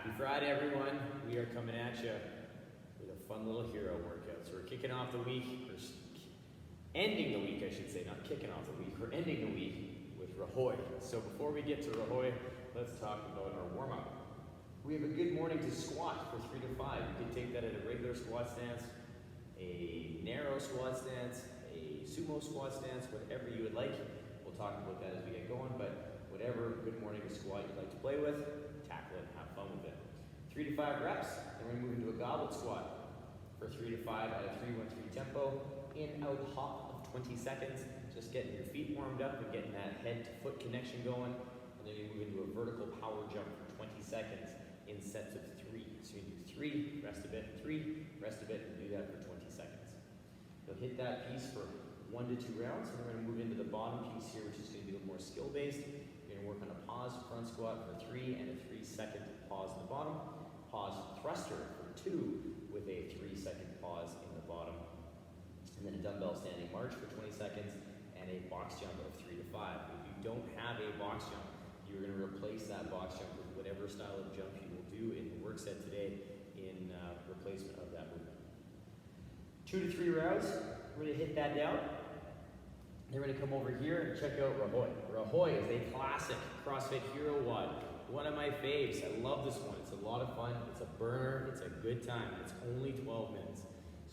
Happy Friday, everyone. We are coming at you with a fun little hero workout. So we're kicking off the week, or ending the week, I should say, not kicking off the week. We're ending the week with Rahoi. So before we get to Rahoi, let's talk about our warm-up. We have a good morning to squat for 3 to 5. You can take that at a regular squat stance, a narrow squat stance, a sumo squat stance, whatever you would like. We'll talk about that as we get going, but whatever good morning to squat you'd like to play with, tackle it, have fun with it. 3 to 5 reps, then we're going to move into a goblet squat for 3 to 5 at a 3-1-3 tempo. In, out, hop of 20 seconds, just getting your feet warmed up and getting that head to foot connection going. And then you move into a vertical power jump for 20 seconds in sets of 3. So you do 3, rest a bit, 3, rest a bit, and do that for 20 seconds. You'll hit that piece for 1 to 2 rounds, and we're going to move into the bottom piece here, which is going to be a little more skill-based. You're going to work on a pause front squat for 3 and a 3-second pause in the bottom. Pause thruster for 2 with a 3-second pause in the bottom. And then a dumbbell standing march for 20 seconds and a box jump of 3 to 5. If you don't have a box jump, you're going to replace that box jump with whatever style of jump you will do in the work set today in replacement of that movement. 2 to 3 rounds, we're going to hit that down. Then we're going to come over here and check out Rahoi. Rahoi is a classic CrossFit hero WOD. One of my faves. I love this one. It's a lot of fun. It's a burner. It's a good time. It's only 12 minutes.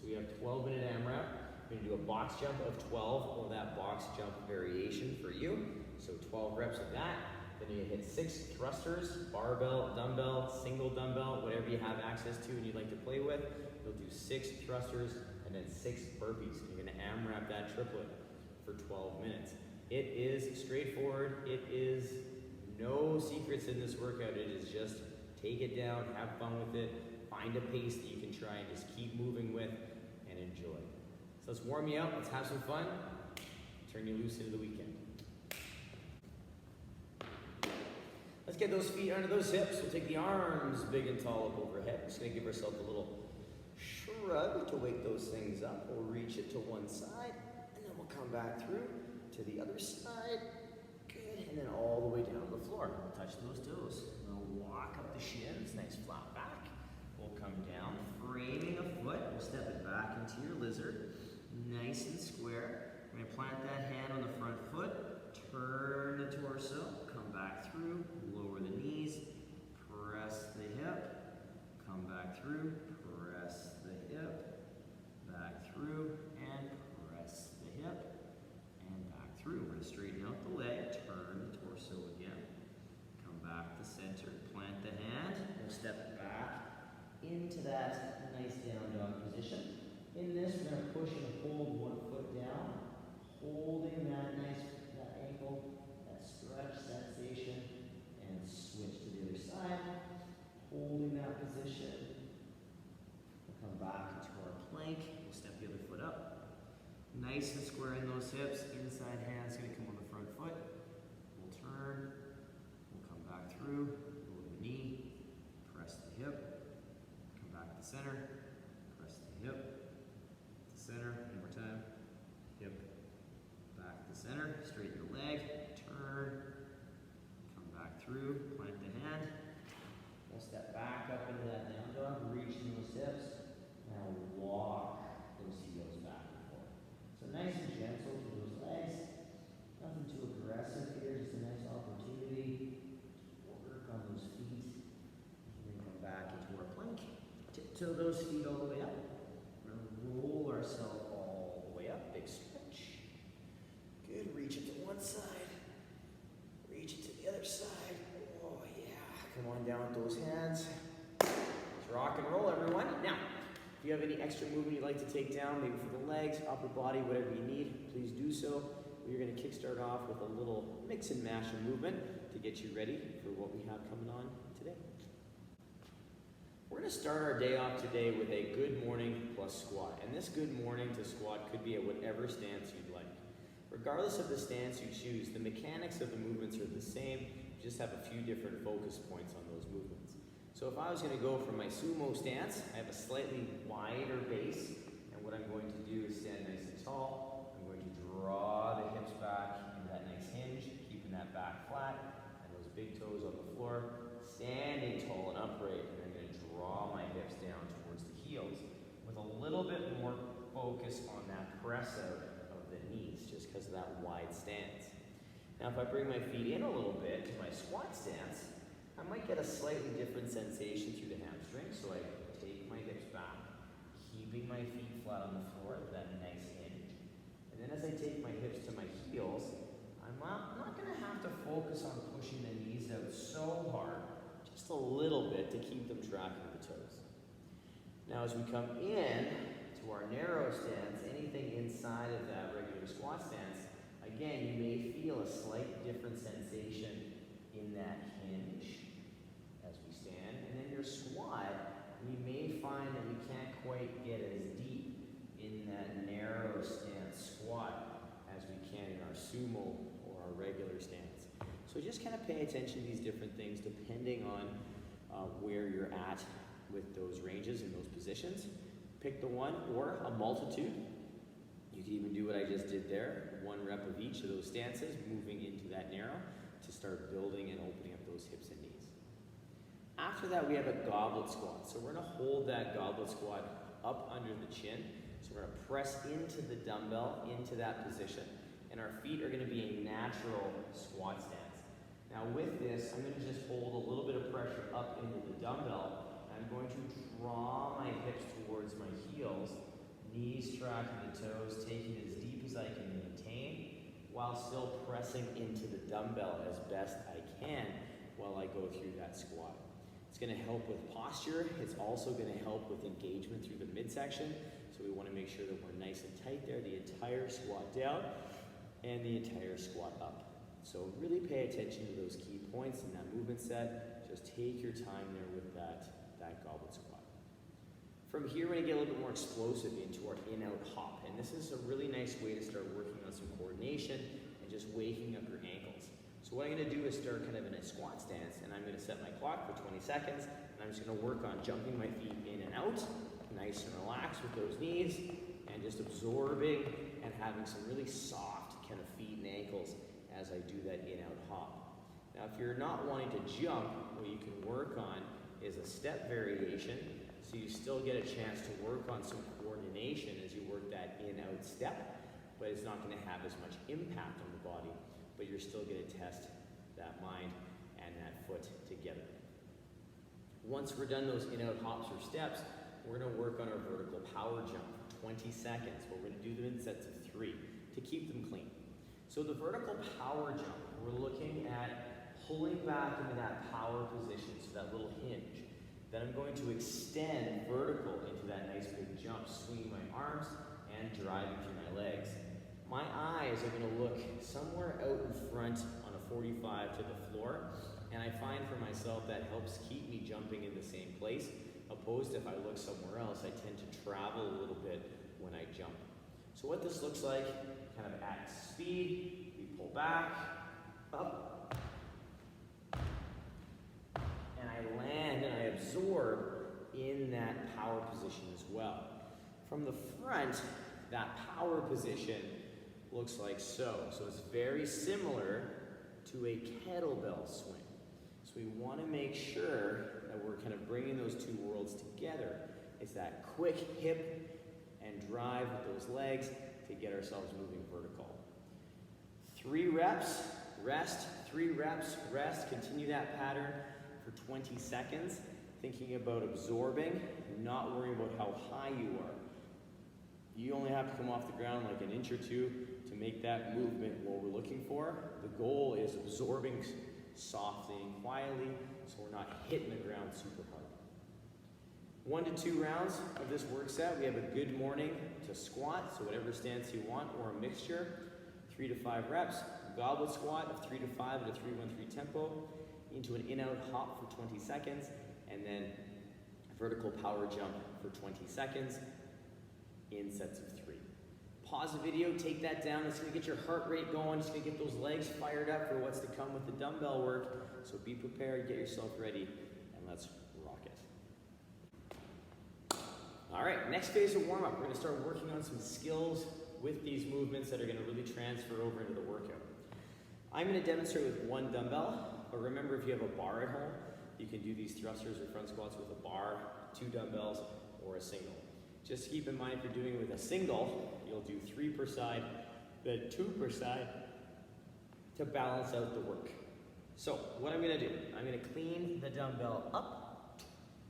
So we have 12-minute AMRAP. We're going to do a box jump of 12 or that box jump variation for you. So 12 reps of that. Then you hit 6 thrusters, barbell, dumbbell, single dumbbell, whatever you have access to and you'd like to play with. You'll do 6 thrusters and then 6 burpees. You're going to AMRAP that triplet for 12 minutes. It is straightforward. It is no secrets in this workout. It is just take it down, have fun with it, find a pace that you can try and just keep moving with and enjoy. So let's warm you up, let's have some fun, turn you loose into the weekend. Let's get those feet under those hips. We'll take the arms big and tall up overhead. We're just gonna give ourselves a little shrug to wake those things up. We'll reach it to one side, and then we'll come back through to the other side. Good, and then all the way down to the floor. We'll touch those toes. We'll walk up the shins, nice flat back. We'll come down, framing a foot. We'll step it back into your lizard, nice and square. We're gonna plant that hand on the front foot, turn the torso, come back through, lower the knees, press the hip, come back through, press the hip, back through, and press the hip, and back through. We're gonna straighten out the leg, turn the torso again, come back to center, plant the hand, we'll step it back into that nice down dog position. In this, we're gonna push and hold one foot down, holding that nice, that ankle, that stretch sensation, and switch to the other side, holding that position. We'll come back into our plank, we'll step the other foot up. Nice and square in those hips, inside hand's gonna come on the front foot. We'll turn, we'll come back through, lower the knee, press the hip, come back to center, press the hip, to center, one more time, hip, back to center, straighten the leg, turn, come back through, plant the hand. We'll step back up into that down dog, reach those hips, now walk those heels back and forth. So nice and gentle to those legs, nothing too aggressive here, just a nice opportunity to work on those feet. And then come back into our plank, tiptoe those feet all the way up. We're going to roll ourselves all the way up, big stretch. Good, reach it to one side, reach it to the other side. Oh yeah, come on down with those hands. Let's rock and roll, everyone. Now, if you have any extra movement you'd like to take down, maybe for the legs, upper body, whatever you need, please do so. We're going to kickstart off with a little mix and mash of movement to get you ready for what we have coming on today. We're going to start our day off today with a good morning plus squat. And this good morning to squat could be at whatever stance you'd like. Regardless of the stance you choose, the mechanics of the movements are the same. You just have a few different focus points on those movements. So if I was going to go from my sumo stance, I have a slightly wider base, and what I'm going to do is stand nice and tall. I'm going to draw the hips back into that nice hinge, keeping that back flat, and those big toes on the floor, standing tall and upright. hips down towards the heels with a little bit more focus on that press out of the knees just because of that wide stance. Now if I bring my feet in a little bit to my squat stance, I might get a slightly different sensation through the hamstrings. So I take my hips back, keeping my feet flat on the floor with that nice hinge. And then as I take my hips to my heels, I'm not going to have to focus on pushing the knees out so hard, just a little bit to keep them tracking the toes. Now as we come in to our narrow stance, anything inside of that regular squat stance, again, you may feel a slight different sensation in that hinge as we stand. And then your squat, we may find that we can't quite get as deep in that narrow stance squat as we can in our sumo or our regular stance. So just kind of pay attention to these different things depending on where you're at with those ranges and those positions. Pick the one or a multitude. You can even do what I just did there, 1 rep of each of those stances, moving into that narrow to start building and opening up those hips and knees. After that, we have a goblet squat. So we're going to hold that goblet squat up under the chin. So we're going to press into the dumbbell, into that position, and our feet are going to be a natural squat stance. Now with this, I'm going to just hold a little bit of pressure up into the dumbbell. I'm going to draw my hips towards my heels, knees tracking the toes, taking it as deep as I can maintain, while still pressing into the dumbbell as best I can while I go through that squat. It's going to help with posture. It's also going to help with engagement through the midsection. So we want to make sure that we're nice and tight there, the entire squat down and the entire squat up. So really pay attention to those key points in that movement set. Just take your time there with that goblet squat. From here, we're going to get a little bit more explosive into our in-out hop. And this is a really nice way to start working on some coordination and just waking up your ankles. So what I'm going to do is start kind of in a squat stance, and I'm going to set my clock for 20 seconds, and I'm just going to work on jumping my feet in and out, nice and relaxed with those knees, and just absorbing and having some really soft kind of feet and ankles as I do that in-out hop. Now, if you're not wanting to jump, what you can work on is a step variation, so you still get a chance to work on some coordination as you work that in-out step, but it's not going to have as much impact on the body, but you're still going to test that mind and that foot together. Once we're done those in-out hops or steps, we're going to work on our vertical power jump for 20 seconds. We're going to do them in sets of 3 to keep them clean. So the vertical power jump, we're looking at pulling back into that power position, so that little hinge. Then I'm going to extend vertical into that nice big jump, swinging my arms and driving through my legs. My eyes are going to look somewhere out in front on a 45 to the floor, and I find for myself that helps keep me jumping in the same place, opposed to if I look somewhere else, I tend to travel a little bit when I jump. So what this looks like, kind of at speed, we pull back, up, and I land and I absorb in that power position as well. From the front, that power position looks like so. So it's very similar to a kettlebell swing. So we want to make sure that we're kind of bringing those two worlds together. It's that quick hip and drive with those legs to get ourselves moving vertical. 3 reps, rest, 3 reps, rest. Continue that pattern for 20 seconds, thinking about absorbing, not worrying about how high you are. You only have to come off the ground like an inch or 2 to make that movement what we're looking for. The goal is absorbing softly and quietly so we're not hitting the ground super hard. 1 to 2 rounds of this work set. We have a good morning to squat, so whatever stance you want, or a mixture. 3 to 5 reps. Goblet squat of 3 to 5 at a 3-1-3 tempo into an in-out hop for 20 seconds, and then vertical power jump for 20 seconds in sets of 3. Pause the video, take that down. It's going to get your heart rate going. It's going to get those legs fired up for what's to come with the dumbbell work. So be prepared, get yourself ready, and let's rock it. All right, next phase of warm-up. We're going to start working on some skills with these movements that are going to really transfer over into the workout. I'm going to demonstrate with 1 dumbbell, but remember if you have a bar at home, You can do these thrusters or front squats with a bar, 2 dumbbells, or a single. Just keep in mind if you're doing it with a single, you'll do 3 per side, then 2 per side to balance out the work. So what I'm gonna do, I'm gonna clean the dumbbell up,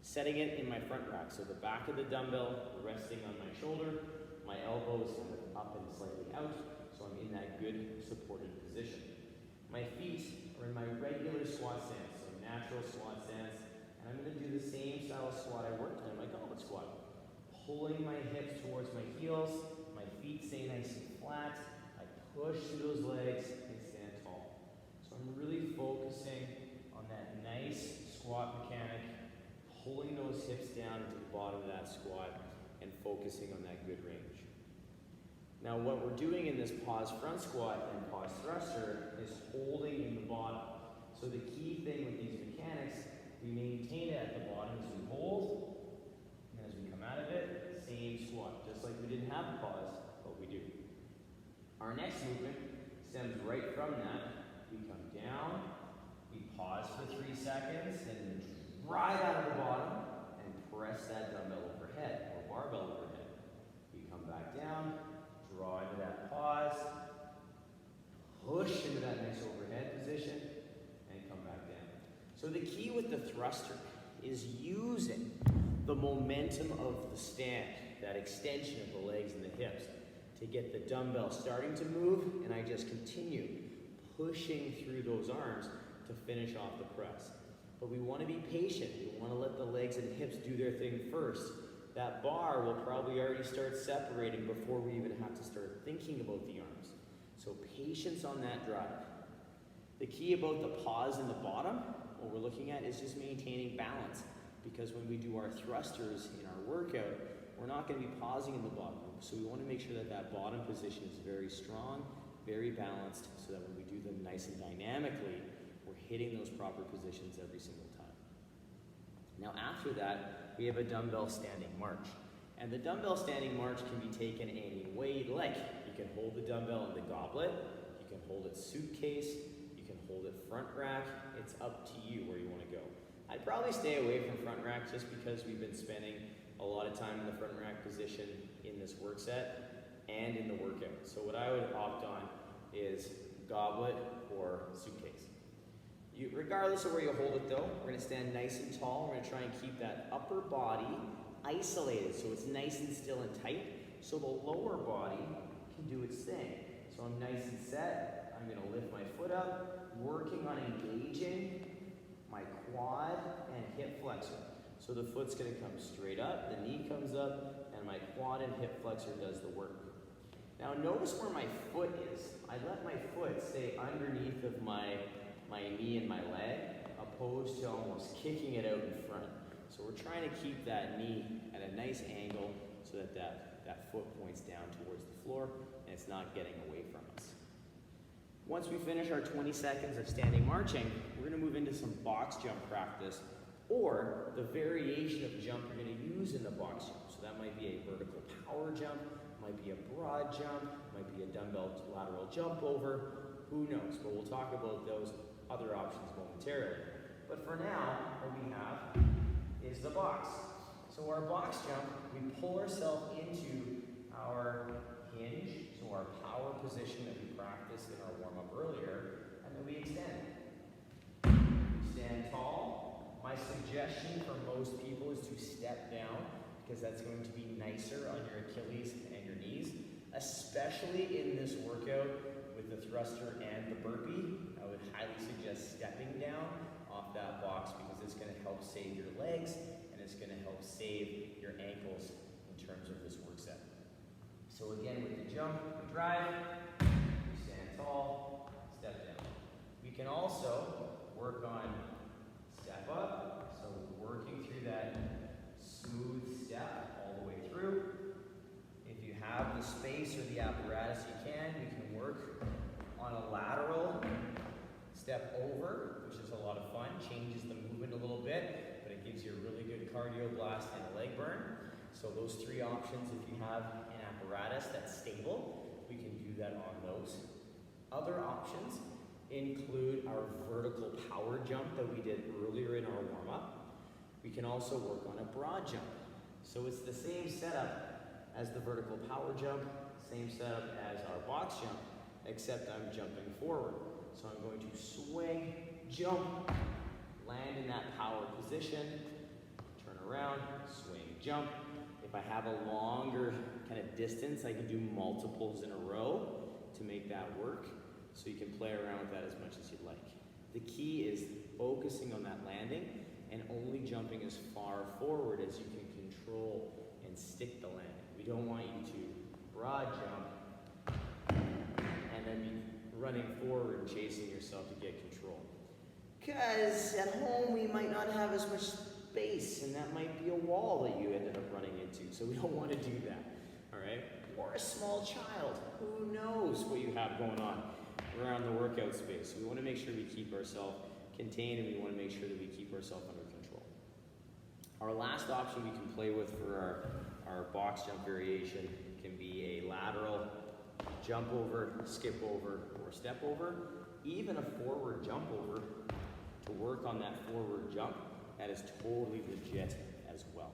setting it in my front rack. So the back of the dumbbell resting on my shoulder, my elbows kind of up and slightly out, so I'm in that good supported position. My feet are in my regular squat stance, so natural squat stance, and I'm gonna do the same style of squat I worked on in my goblet squat. Pulling my hips towards my heels, my feet stay nice and flat, I push through those legs and stand tall. So I'm really focusing on that nice squat mechanic, pulling those hips down into the bottom of that squat and focusing on that good range. Now what we're doing in this pause front squat and pause thruster is holding in the bottom. So the key thing with these mechanics, we maintain it at the bottom as we hold, and as we come out of it, same squat, just like we didn't have a pause, but we do. Our next movement stems right from that. We come down, we pause for 3 seconds, and drive out of the bottom and press that dumbbell overhead or barbell overhead. We come back down, draw into that pause, push into that nice overhead position, and come back down. So the key with the thruster is using the momentum of the stand, that extension of the legs and the hips, to get the dumbbell starting to move, and I just continue pushing through those arms to finish off the press. But we want to be patient. We want to let the legs and hips do their thing first. That bar will probably already start separating before we even have to start thinking about the arms. So patience on that drive. The key about the pause in the bottom, what we're looking at is just maintaining balance, because when we do our thrusters in our workout, we're not going to be pausing in the bottom. So we want to make sure that that bottom position is very strong, very balanced, so that when we do them nice and dynamically, we're hitting those proper positions every single time. Now after that, we have a dumbbell standing march. And the dumbbell standing march can be taken any way you'd like. You can hold the dumbbell in the goblet, you can hold it suitcase, you can hold it front rack. It's up to you where you want to go. I'd probably stay away from front rack just because we've been spending a lot of time in the front rack position in this work set and in the workout. So what I would opt on is goblet or suitcase. Regardless of where you hold it though, we're going to stand nice and tall. We're going to try and keep that upper body isolated so it's nice and still and tight, so the lower body can do its thing. So I'm nice and set. I'm going to lift my foot up, working on engaging my quad and hip flexor. So the foot's going to come straight up, the knee comes up, and my quad and hip flexor does the work. Now notice where my foot is. I let my foot stay underneath of my knee and my leg, opposed to almost kicking it out in front. So we're trying to keep that knee at a nice angle so that that foot points down towards the floor and it's not getting away from us. Once we finish our 20 seconds of standing marching, we're going to move into some box jump practice, or the variation of jump you're going to use in the box jump. So that might be a vertical power jump, might be a broad jump, might be a dumbbell lateral jump over, who knows, but we'll talk about those other options momentarily. But for now, what we have is the box. So our box jump, we pull ourselves into our hinge, so our power position that we practiced in our warm-up earlier, and then we extend. We stand tall. My suggestion for most people is to step down, because that's going to be nicer on your Achilles and your knees, especially in this workout with the thruster and the burpee. I would highly suggest stepping down off that box because it's going to help save your legs and it's going to help save your ankles in terms of this work set. So again, with the jump, we drive, we stand tall, step down. We can also work on step up, so working through that smooth step all the way through. If you have the space or the apparatus, you can work on a lateral step over, which is a lot of fun, changes the movement a little bit, but it gives you a really good cardio blast and a leg burn. So those 3 options, if you have an apparatus that's stable, we can do that on those. Other options include our vertical power jump that we did earlier in our warm-up. We can also work on a broad jump. So it's the same setup as the vertical power jump, same setup as our box jump, except I'm jumping forward. So I'm going to swing, jump, land in that power position, turn around, swing, jump. If I have a longer kind of distance, I can do multiples in a row to make that work. So you can play around with that as much as you'd like. The key is focusing on that landing and only jumping as far forward as you can control and stick the landing. We don't want you to broad jump and then be running forward and chasing yourself to get control. Because at home we might not have as much space, and that might be a wall that you ended up running into, so we don't want to do that, all right? Or a small child, who knows what you have going on around the workout space. So we want to make sure we keep ourselves contained, and we want to make sure that we keep ourselves under control. Our last option we can play with for our box jump variation can be a lateral jump over, skip over, or step over, even a forward jump over to work on that forward jump. That is totally legit as well.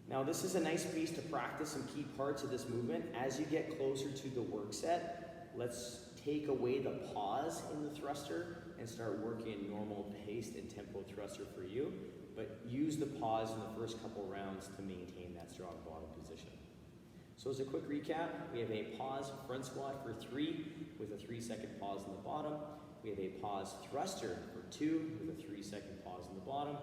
Now this is a nice piece to practice some key parts of this movement. As you get closer to the work set, let's take away the pause in the thruster and start working in normal paced and tempo thruster for you, but use the pause in the first couple rounds to maintain that strong bottom position. So as a quick recap, we have a pause front squat for 3 with a 3-second pause in the bottom. We have a pause thruster for 2 with a 3-second pause in the bottom.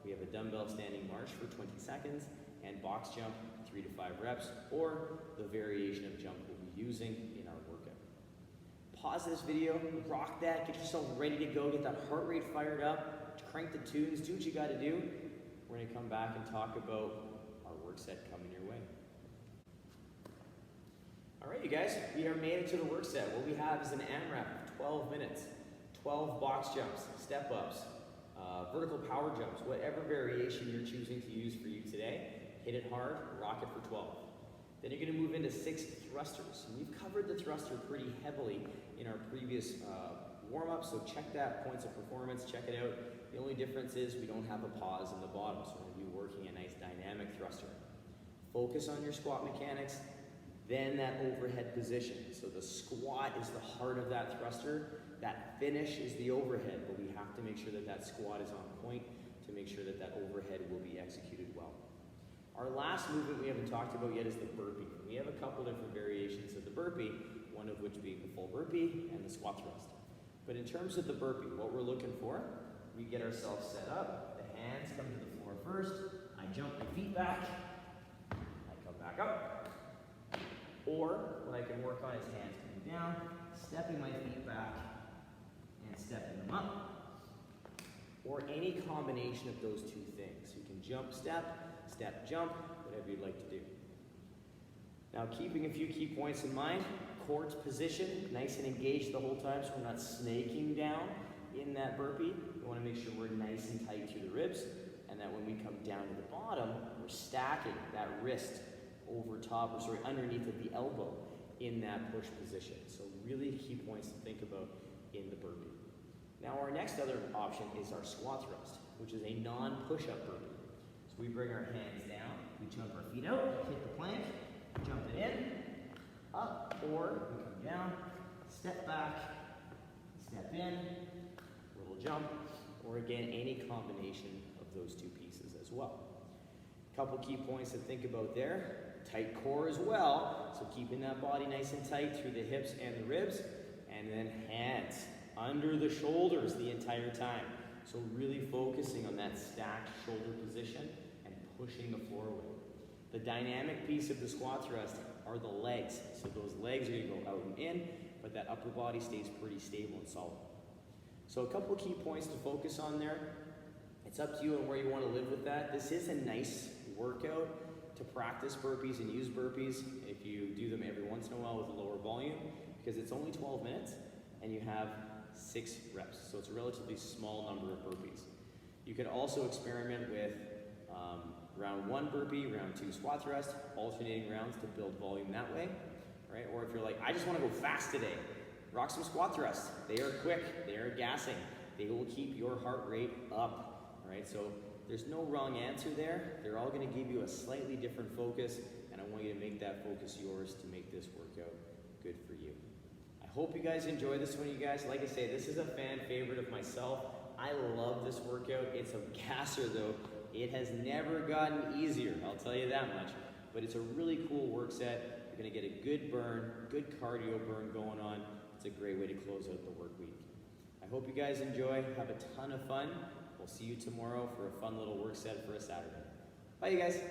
We have a dumbbell standing march for 20 seconds and box jump 3 to 5 reps, or the variation of jump we'll be using in our workout. Pause this video, rock that, get yourself ready to go, get that heart rate fired up, crank the tunes, do what you gotta do. We're gonna come back and talk about our work set coming your way. All right, you guys, we are made it to the work set. What we have is an AMRAP of 12 minutes, 12 box jumps, step ups, vertical power jumps, whatever variation you're choosing to use for you today, hit it hard, rock it for 12. Then you're gonna move into 6 thrusters. And we've covered the thruster pretty heavily in our previous warm-up, so check that, points of performance, check it out. The only difference is we don't have a pause in the bottom, so we're gonna be working a nice dynamic thruster. Focus on your squat mechanics, then that overhead position. So the squat is the heart of that thruster, that finish is the overhead, but we have to make sure that that squat is on point to make sure that that overhead will be executed well. Our last movement we haven't talked about yet is the burpee. We have a couple different variations of the burpee, one of which being the full burpee and the squat thrust. But in terms of the burpee, what we're looking for, we get ourselves set up, the hands come to the floor first, I jump my feet back, I come back up, or what I can work on is hands coming down, stepping my feet back, and stepping them up, or any combination of those two things. You can jump, step, jump, whatever you'd like to do. Now, keeping a few key points in mind, core position, nice and engaged the whole time so we're not snaking down in that burpee. We want to make sure we're nice and tight through the ribs, and that when we come down to the bottom, we're stacking that wrist over top, or sorry, underneath of the elbow in that push position. So really key points to think about in the burpee. Now our next other option is our squat thrust, which is a non-push-up burpee. So we bring our hands down, we jump our feet out, hit the plank, jump it in, up, or we come down, step back, step in, little jump, or again, any combination of those two pieces as well. Couple key points to think about there. Tight core as well, so keeping that body nice and tight through the hips and the ribs, and then hands under the shoulders the entire time. So really focusing on that stacked shoulder position and pushing the floor away. The dynamic piece of the squat thrust are the legs. So those legs are gonna go out and in, but that upper body stays pretty stable and solid. So a couple key points to focus on there. It's up to you on where you wanna live with that. This is a nice workout to practice burpees and use burpees if you do them every once in a while with a lower volume, because it's only 12 minutes and you have 6 reps. So it's a relatively small number of burpees. You could also experiment with round 1 burpee, round 2 squat thrust, alternating rounds to build volume that way, right? Or if you're like, I just want to go fast today, rock some squat thrusts. They are quick, they are gassing. They will keep your heart rate up, all right? So there's no wrong answer there. They're all gonna give you a slightly different focus, and I want you to make that focus yours to make this workout good for you. I hope you guys enjoy this one, you guys. Like I say, this is a fan favorite of myself. I love this workout. It's a gasser though. It has never gotten easier, I'll tell you that much. But it's a really cool work set. You're gonna get a good burn, good cardio burn going on. It's a great way to close out the work week. I hope you guys enjoy, have a ton of fun. We'll see you tomorrow for a fun little work set for a Saturday. Bye, you guys.